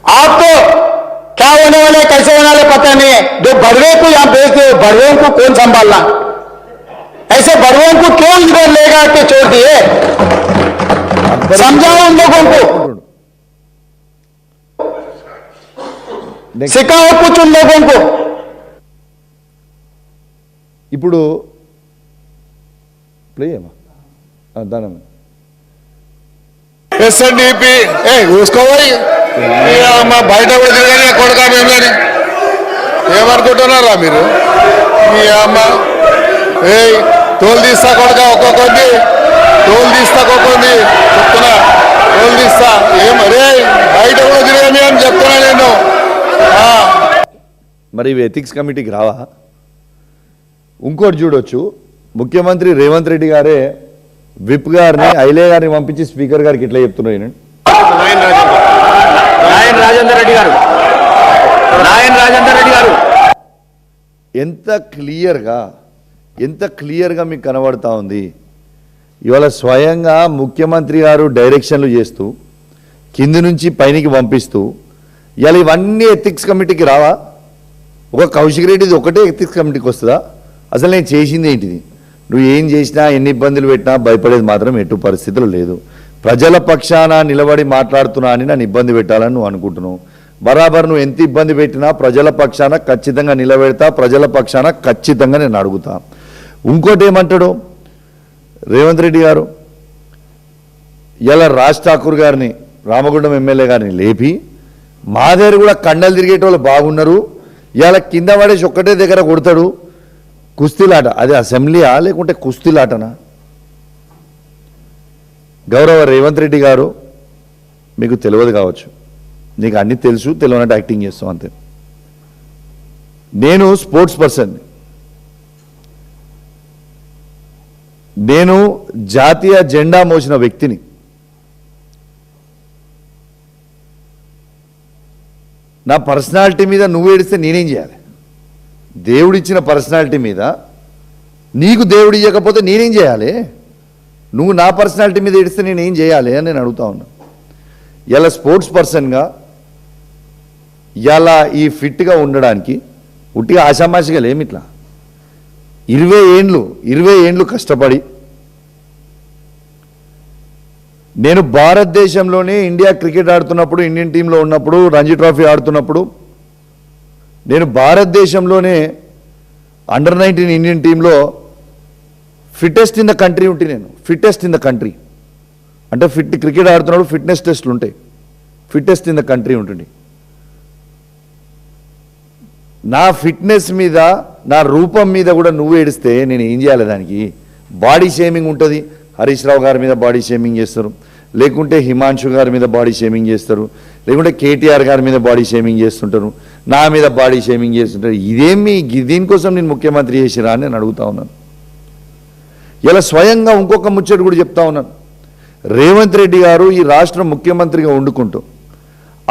आपको क्या होने वाले कैसे होने वाले पता नहीं है। जो बड़वे को यहाँ भेज दो, बड़वे को कौन संभालना? ऐसे बड़वे को क्यों इधर लेगा के छोड़ दिए? समझाओ उन लोगों को, सिखाओ कुछ उन लोगों को। ఇప్పుడు ప్లే చేయమా దానం ఎస్ఎన్డిపి చూసుకోవాలి మా బయట కూడా తిరగాలి కొడక మేము కానీ ఏమనుకుంటున్నారా మీరు? మీ అమ్మ తోలు తీస్తా కొడక ఒక్కొక్కటి తోలు తీస్తా ఒక్కొక్కటి చెప్తున్నా, తోలు తీస్తా ఏమరే బయట కూడా తిరగని అని చెప్తున్నా నేను. మరి ఇవి ఎథిక్స్ కమిటీకి రావా? ఇంకోటి చూడొచ్చు, ముఖ్యమంత్రి రేవంత్ రెడ్డి గారే విప్ గారిని ఐలే గారిని పంపించి స్పీకర్ గారికి ఇట్లా చెప్తున్నాయి. నాయన్ రాజేందర్ రెడ్డి గారు ఎంత క్లియర్గా మీకు కనబడతా ఉంది. ఇవాళ స్వయంగా ముఖ్యమంత్రి గారు డైరెక్షన్లు చేస్తూ కింది నుంచి పైనకి పంపిస్తూ ఇవాళ ఇవన్నీ ఎథిక్స్ కమిటీకి రావా? ఒక కౌశిక్ రెడ్డిది ఒకటే ఎథిక్స్ కమిటీకి వస్తుందా? అసలు నేను చేసింది ఏంటిది? నువ్వు ఏం చేసినా ఎన్ని ఇబ్బందులు పెట్టినా భయపడేది మాత్రం ఎటు పరిస్థితులు లేదు. ప్రజల పక్షాన నిలబడి మాట్లాడుతున్నా అని నన్ను ఇబ్బంది పెట్టాలని నువ్వు అనుకుంటున్నావు. బరాబర్ నువ్వు ఎంత ఇబ్బంది పెట్టినా ప్రజల పక్షాన ఖచ్చితంగా నిలబెడతా, ప్రజల పక్షాన ఖచ్చితంగా నేను అడుగుతా. ఇంకోటి ఏమంటాడు రేవంత్ రెడ్డి గారు, ఇలా రాజ్ ఠాకూర్ గారిని రామగుండం ఎమ్మెల్యే గారిని లేపి మా దగ్గర కూడా కండలు తిరిగేటోళ్ళు బాగున్నారు, ఇలా కింద పడేసి ఒక్కటే దగ్గర కొడతాడు. కుస్తీలాట అది అసెంబ్లీయా లేకుంటే కుస్తీలాటనా? గౌరవ రేవంత్ రెడ్డి గారు, మీకు తెలియదు కావచ్చు, నీకు అన్నీ తెలుసు, తెలియనట్టు యాక్టింగ్ చేస్తాం అంతే. నేను స్పోర్ట్స్ పర్సన్, నేను జాతీయ జెండా మోసిన వ్యక్తిని. నా పర్సనాలిటీ మీద నువ్వు ఏడిస్తే నేనేం చేయాలి? దేవుడిచ్చిన పర్సనాలిటీ మీద నీకు దేవుడు ఇవ్వకపోతే నేనేం చేయాలి? నువ్వు నా పర్సనాలిటీ మీద ఏడిస్తే నేనేం చేయాలి అని నేను అడుగుతా ఉన్నా. ఇలా స్పోర్ట్స్ పర్సన్గా ఇలా ఈ ఫిట్గా ఉండడానికి ఉట్టిగా ఆషామాషిగా లేమి. ఇట్లా 20 ఏండ్లు కష్టపడి నేను భారతదేశంలోనే ఇండియా క్రికెట్ ఆడుతున్నప్పుడు, ఇండియన్ టీంలో ఉన్నప్పుడు, రంజీ ట్రోఫీ ఆడుతున్నప్పుడు నేను భారతదేశంలోనే అండర్-19 ఇండియన్ టీంలో ఫిట్టెస్ట్ ఇన్ ద కంట్రీ ఉంటే, నేను ఫిట్టెస్ట్ ఇన్ ద కంట్రీ అంటే క్రికెట్ ఆడుతున్నప్పుడు ఫిట్నెస్ టెస్ట్లు ఉంటాయి, ఫిట్టెస్ట్ ఇన్ ద కంట్రీ ఉంటుంది. నా ఫిట్నెస్ మీద, నా రూపం మీద కూడా నువ్వు ఏడిస్తే నేను ఏం చేయాలి? దానికి బాడీ షేమింగ్ ఉంటుంది. హరీష్ రావు గారి మీద బాడీ షేమింగ్ చేస్తారు, లేకుంటే హిమాంశు గారి మీద బాడీ షేమింగ్ చేస్తారు, లేకుంటే కేటీఆర్ గారి మీద బాడీ షేమింగ్ చేస్తుంటారు, నా మీద బాడీ షేమింగ్ చేస్తుంటారు. ఇదేమి దీనికోసం నేను ముఖ్యమంత్రి చేసిరా అని నేను అడుగుతా ఉన్నాను. ఇలా స్వయంగా ఇంకొక ముచ్చట కూడా చెప్తా ఉన్నాను. రేవంత్ రెడ్డి గారు ఈ రాష్ట్ర ముఖ్యమంత్రిగా వండుకుంటూ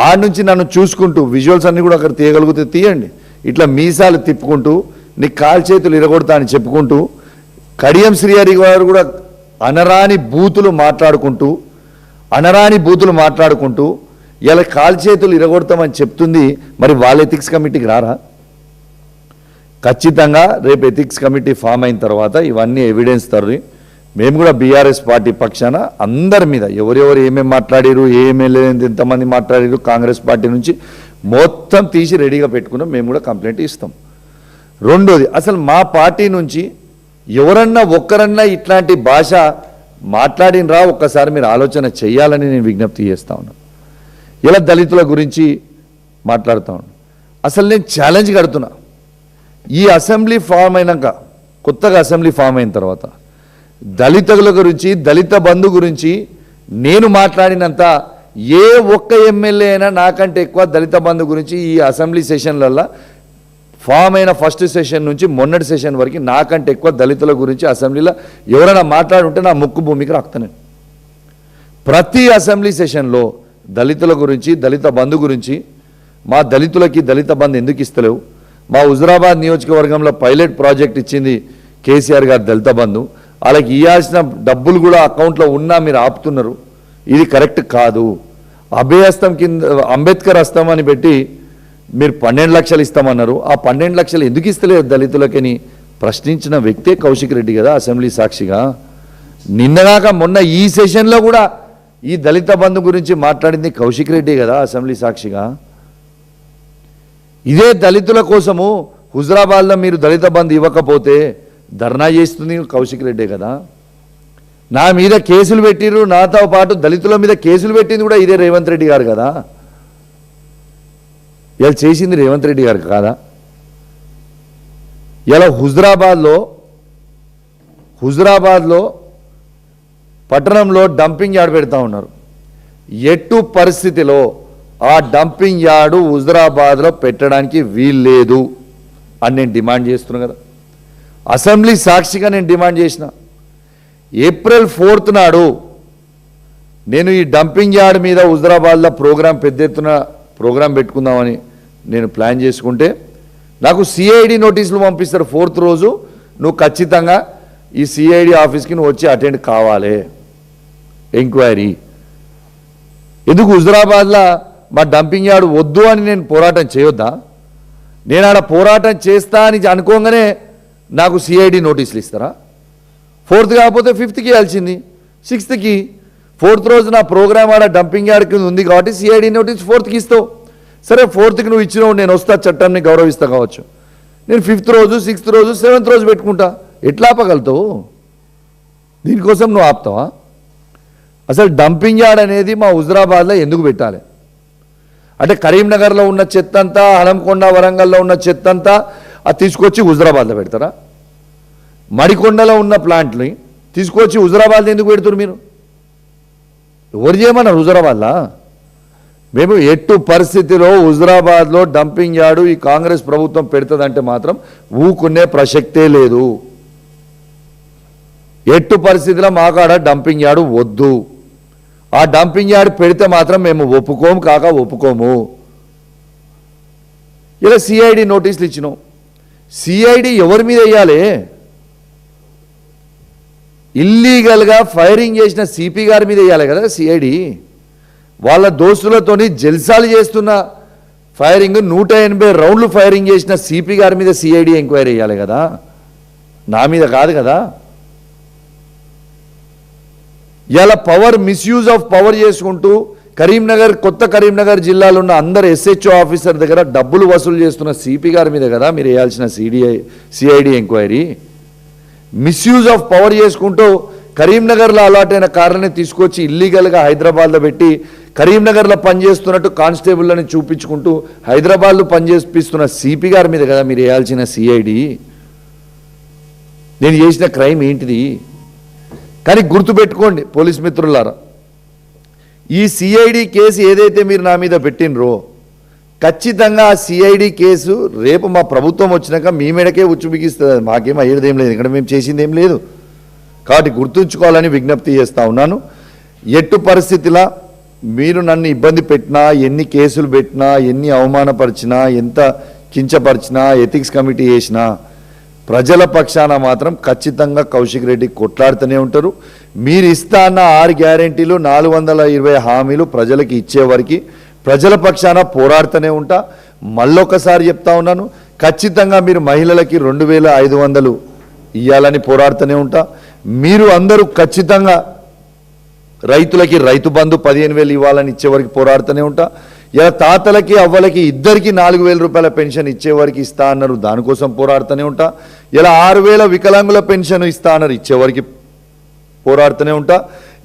ఆడ నుంచి నన్ను చూసుకుంటూ, విజువల్స్ అన్నీ కూడా అక్కడ తీయగలిగితే తీయండి, ఇట్లా మీసాలు తిప్పుకుంటూ నీ కాలు చేతులు ఇరగొడతా అని చెప్పుకుంటూ, కడియం శ్రీహరి గారు కూడా అనరాని బూతులు మాట్లాడుకుంటూ ఇలా కాలు చేతులు ఇరగొడతామని చెప్తుంది. మరి వాళ్ళ ఎథిక్స్ కమిటీకి రారా? ఖచ్చితంగా రేపు ఎథిక్స్ కమిటీ ఫామ్ అయిన తర్వాత ఇవన్నీ ఎవిడెన్స్ తరలి మేము కూడా బీఆర్ఎస్ పార్టీ పక్షాన అందరి మీద ఎవరెవరు ఏమేమి మాట్లాడారు, ఏమేమి ఎంతమంది మాట్లాడారు, కాంగ్రెస్ పార్టీ నుంచి మొత్తం తీసి రెడీగా పెట్టుకున్నాం. మేము కూడా కంప్లైంట్ ఇస్తాం. రెండోది, అసలు మా పార్టీ నుంచి ఎవరన్నా ఒక్కరన్నా ఇట్లాంటి భాష మాట్లాడినరా ఒక్కసారి మీరు ఆలోచన చేయాలని నేను విజ్ఞప్తి చేస్తా ఉన్నాను. ఇలా దళితుల గురించి మాట్లాడుతూ ఉన్నాను. అసలు నేను ఛాలెంజ్ కడుతున్నా, ఈ అసెంబ్లీ ఫామ్ అయినాక, కొత్తగా అసెంబ్లీ ఫామ్ అయిన తర్వాత దళితుల గురించి, దళిత బంధు గురించి నేను మాట్లాడినంత ఏ ఒక్క ఎమ్మెల్యే అయినా నాకంటే ఎక్కువ దళిత బంధు గురించి ఈ అసెంబ్లీ సెషన్లలో ఫామ్ అయిన ఫస్ట్ సెషన్ నుంచి మొన్నటి సెషన్ వరకు నాకంటే ఎక్కువ దళితుల గురించి అసెంబ్లీలో ఎవరైనా మాట్లాడుంటే నా ముక్కు భూమికి రాస్తాను. ప్రతి అసెంబ్లీ సెషన్లో దళితుల గురించి, దళిత బంధు గురించి, మా దళితులకి దళిత బంధు ఎందుకు ఇస్తలేవు, మా హుజురాబాద్ నియోజకవర్గంలో పైలట్ ప్రాజెక్ట్ ఇచ్చింది కేసీఆర్ గారు దళిత బంధు, వాళ్ళకి ఇవ్వాల్సిన డబ్బులు కూడా అకౌంట్లో ఉన్నా మీరు ఆపుతున్నారు, ఇది కరెక్ట్ కాదు. అభయ హస్తం కింద అంబేద్కర్ హస్తం అని పెట్టి మీరు 12 లక్షలు ఇస్తామన్నారు. ఆ 12 లక్షలు ఎందుకు ఇస్తలేదు దళితులకని ప్రశ్నించిన వ్యక్తే కౌశిక్ రెడ్డి కదా అసెంబ్లీ సాక్షిగా. నిన్నగాక మొన్న ఈ సెషన్లో కూడా ఈ దళిత బంధు గురించి మాట్లాడింది కౌశిక్ రెడ్డి కదా అసెంబ్లీ సాక్షిగా. ఇదే దళితుల కోసము హుజరాబాద్లో మీరు దళిత బంధు ఇవ్వకపోతే ధర్నా చేస్తుంది కౌశిక్ రెడ్డే కదా. నా మీద కేసులు పెట్టిరు, నాతో పాటు దళితుల మీద కేసులు పెట్టింది కూడా ఇదే రేవంత్ రెడ్డి గారు కదా. ఇలా చేసింది రేవంత్ రెడ్డి గారు కాదా. ఇలా హుజరాబాద్లో పట్టణంలో డంపింగ్ యార్డ్ పెడతా ఉన్నారు. ఎట్టు పరిస్థితిలో ఆ డంపింగ్ యార్డు హుజరాబాద్లో పెట్టడానికి వీల్లేదు అని నేను డిమాండ్ చేస్తున్నాను కదా. అసెంబ్లీ సాక్షిగా నేను డిమాండ్ చేసిన. ఏప్రిల్ 4th నాడు నేను ఈ డంపింగ్ యార్డ్ మీద హుజరాబాద్లో పెద్ద ఎత్తున ప్రోగ్రాం పెట్టుకుందామని నేను ప్లాన్ చేసుకుంటే నాకు సిఐడి నోటీసులు పంపిస్తారు. 4th రోజు నువ్వు ఖచ్చితంగా ఈ సిఐడి ఆఫీస్కి నువ్వు వచ్చి అటెండ్ కావాలి ఎంక్వైరీ. ఎందుకు హుజరాబాద్లో మా డంపింగ్ యార్డ్ వద్దు అని నేను పోరాటం చేయొద్దా? నేను ఆడ పోరాటం చేస్తా అని అనుకోగానే నాకు సిఐడి నోటీసులు ఇస్తారా? 4th కాకపోతే 5th ఇవ్వాల్సింది, 6th. 4th రోజు నా ప్రోగ్రామ్ ఆడ డంపింగ్ యార్డ్ కింద ఉంది కాబట్టి సిఐడి నోటీస్ 4th ఇస్తావు. సరే 4th నువ్వు ఇచ్చినావు, నేను వస్తా, చట్టాన్ని గౌరవిస్తా కావచ్చు. నేను 5th రోజు, 6th రోజు, 7th రోజు పెట్టుకుంటా. ఎట్లా ఆపగలుగుతావు? దీనికోసం నువ్వు ఆపుతావా? అసలు డంపింగ్ యార్డ్ అనేది మా హుజరాబాద్లో ఎందుకు పెట్టాలి అంటే కరీంనగర్లో ఉన్న చెత్త అంతా, హనంకొండ వరంగల్లో ఉన్న చెత్త అంతా అది తీసుకొచ్చి హుజరాబాద్లో పెడతారా? మడికొండలో ఉన్న ప్లాంట్ని తీసుకొచ్చి హుజరాబాద్లో ఎందుకు పెడుతున్నారు మీరు? ఎవరు చేయమన్నారు హుజరాబాద్లో? మేము ఎట్టు పరిస్థితిలో హుజరాబాద్లో డంపింగ్ యార్డు ఈ కాంగ్రెస్ ప్రభుత్వం పెడుతుందంటే మాత్రం ఊకునే ప్రసక్తే లేదు. ఎట్టు పరిస్థితిలో మాకాడ డంపింగ్ యార్డు వద్దు. ఆ డంపింగ్ యార్డ్ పెడితే మాత్రం మేము ఒప్పుకోము. ఇలా సిఐడి నోటీసులు ఇచ్చినాం. సిఐడి ఎవరి మీద వేయాలి? ఇల్లీగల్గా ఫైరింగ్ చేసిన సిపి గారి మీద వేయాలి కదా సిఐడి. వాళ్ళ దోస్తులతోని జల్సాలు చేస్తున్న ఫైరింగ్ 180 రౌండ్లు ఫైరింగ్ చేసిన సిపి గారి మీద సిఐడి ఎంక్వైరీ చేయాలి కదా, నా మీద కాదు కదా. ఇలా పవర్ మిస్యూజ్ ఆఫ్ పవర్ చేసుకుంటూ కొత్త కరీంనగర్ జిల్లాలో ఉన్న అందరు SHO ఆఫీసర్ దగ్గర డబ్బులు వసూలు చేస్తున్న సిపి గారి మీద కదా మీరు వేయాల్సిన CID enquiry. Misuse of power చేసుకుంటూ కరీంనగర్లో అలాట్ అయిన కార్లని తీసుకొచ్చి ఇల్లీగల్గా హైదరాబాద్లో పెట్టి కరీంనగర్లో పనిచేస్తున్నట్టు కానిస్టేబుల్ని చూపించుకుంటూ హైదరాబాద్లో పనిచేపిస్తున్న సిపి గారి మీద కదా మీరు వేయాల్సిన సిఐడి. నేను చేసిన క్రైమ్ ఏంటిది? కానీ గుర్తుపెట్టుకోండి పోలీస్ మిత్రులారా, ఈ సిఐడి కేసు ఏదైతే మీరు నా మీద పెట్టినరో ఖచ్చితంగా ఆ సిఐడి కేసు రేపు మా ప్రభుత్వం వచ్చినాక మీ మీదకే ఉచ్చు బిగిస్తుంది. మాకేం అయ్యేదేం లేదు, ఇక్కడ మేము చేసింది ఏం లేదు. కాబట్టి గుర్తుంచుకోవాలని విజ్ఞప్తి చేస్తూ ఉన్నాను. ఎట్టు పరిస్థితిలా మీరు నన్ను ఇబ్బంది పెట్టినా, ఎన్ని కేసులు పెట్టినా, ఎన్ని అవమానపరిచినా, ఎంత కించపరిచినా, ఎథిక్స్ కమిటీ చేసినా ప్రజల పక్షాన మాత్రం ఖచ్చితంగా కౌశిక్ రెడ్డి కొట్లాడుతూనే ఉంటారు. మీరు ఇస్తా అన్న 6 గ్యారెంటీలు 420 హామీలు ప్రజలకి ఇచ్చేవారికి ప్రజల పక్షాన పోరాడుతూనే ఉంటా. మళ్ళొకసారి చెప్తా ఉన్నాను, ఖచ్చితంగా మీరు మహిళలకి 2500 ఇవ్వాలని పోరాడుతూనే ఉంటా. మీరు అందరూ ఖచ్చితంగా రైతులకి రైతు బంధు 15,000 ఇవ్వాలని ఇచ్చేవారికి పోరాడుతూనే ఉంటా. ఇలా తాతలకి అవ్వలకి ఇద్దరికి 4,000 రూపాయల పెన్షన్ ఇచ్చేవారికి ఇస్తా అన్నారు, దానికోసం పోరాడుతూనే ఉంటా. ఇలా 6,000 వికలాంగుల పెన్షన్ ఇస్తా అన్నారు, ఇచ్చేవారికి పోరాడుతూనే ఉంటా.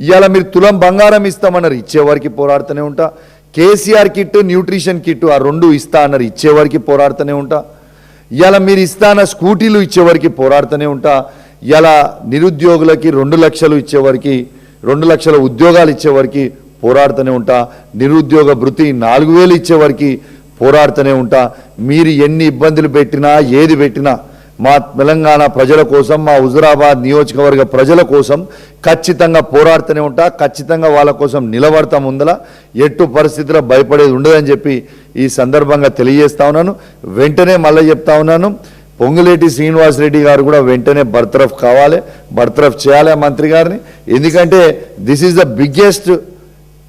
ఇవాళ మీరు తులం బంగారం ఇస్తామన్నారు, ఇచ్చేవారికి పోరాడుతూనే ఉంటా. కేసీఆర్ కిట్, న్యూట్రిషన్ కిట్ ఆ 2 ఇస్తా అన్నారు, ఇచ్చేవారికి పోరాడుతూనే ఉంటా. ఇవాళ మీరు ఇస్తా అన్న స్కూటీలు ఇచ్చేవారికి పోరాడుతూనే ఉంటా. ఇలా నిరుద్యోగులకి 2 లక్షలు ఇచ్చేవారికి, 2 లక్షల ఉద్యోగాలు ఇచ్చేవారికి పోరాడుతూనే ఉంటా. నిరుద్యోగ భృతి 4,000 ఇచ్చేవారికి పోరాడుతూనే ఉంటా. మీరు ఎన్ని ఇబ్బందులు పెట్టినా, ఏది పెట్టినా మా తెలంగాణ ప్రజల కోసం, మా హుజురాబాద్ నియోజకవర్గ ప్రజల కోసం ఖచ్చితంగా పోరాడుతూనే ఉంటా. ఖచ్చితంగా వాళ్ళ కోసం నిలబడతా. ముందల ఎట్టు పరిస్థితిలో భయపడేది ఉండదని చెప్పి ఈ సందర్భంగా తెలియజేస్తా ఉన్నాను. వెంటనే మళ్ళీ చెప్తా ఉన్నాను, పొంగులేటి శ్రీనివాసరెడ్డి గారు కూడా వెంటనే బర్తరఫ్ కావాలి, బర్తరఫ్ చేయాలి మంత్రి గారిని. ఎందుకంటే this is the biggest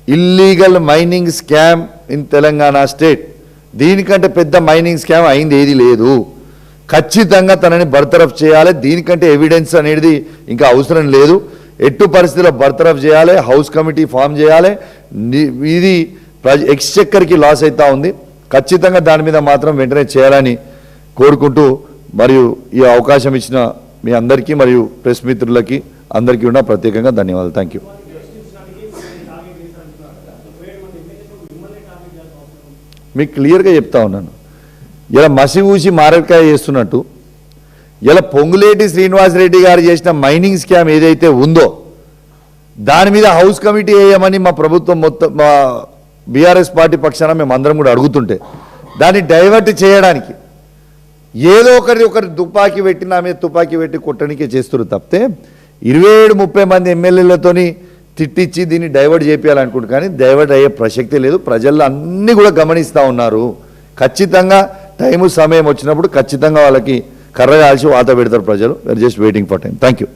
illegal mining scam in Telangana state. దీనికంటే పెద్ద మైనింగ్ స్కామ్ అయింది ఏది లేదు. ఖచ్చితంగా తనని బర్తరఫ్ చేయాలి. దీనికంటే ఎవిడెన్స్ అనేది ఇంకా అవసరం లేదు. ఎట్టు పరిస్థితుల్లో బర్తరఫ్ చేయాలి, హౌస్ కమిటీ ఫామ్ చేయాలి. ఇది ఎక్స్చెక్కర్కి లాస్ అవుతా ఉంది. ఖచ్చితంగా దాని మీద మాత్రం వెంటనే చేయాలని కోరుకుంటూ, మరియు ఈ అవకాశం ఇచ్చిన మీ అందరికీ మరియు ప్రెస్ మిత్రులకి అందరికీ కూడా ప్రత్యేకంగా ధన్యవాదాలు. Thank you. మీకు క్లియర్గా చెప్తా ఉన్నాను, ఇలా మసి ఊసి మారకాయ చేస్తున్నట్టు ఇలా పొంగులేటి శ్రీనివాసరెడ్డి గారు చేసిన మైనింగ్ స్కామ్ ఏదైతే ఉందో దాని మీద హౌస్ కమిటీ వేయమని మా ప్రభుత్వం మొత్తం, మా బీఆర్ఎస్ పార్టీ పక్షాన మేము అందరం కూడా అడుగుతుంటే దాన్ని డైవర్ట్ చేయడానికి ఏదో ఒకరి తుపాకీ పెట్టి నా మీద తుపాకీ పెట్టి కొట్టడానికే చేస్తున్నారు తప్పితే 27-30 మంది ఎమ్మెల్యేలతోని తిట్టించి దీన్ని డైవర్ట్ చేయాలనుకుంటు, కానీ డైవర్ట్ అయ్యే ప్రసక్తే లేదు. ప్రజల్లో అన్నీ కూడా గమనిస్తూ ఉన్నారు. ఖచ్చితంగా టైము సమయం వచ్చినప్పుడు ఖచ్చితంగా వాళ్ళకి కర్ర కాల్చి వాత పెడతారు ప్రజలు. We're just waiting for time. Thank you.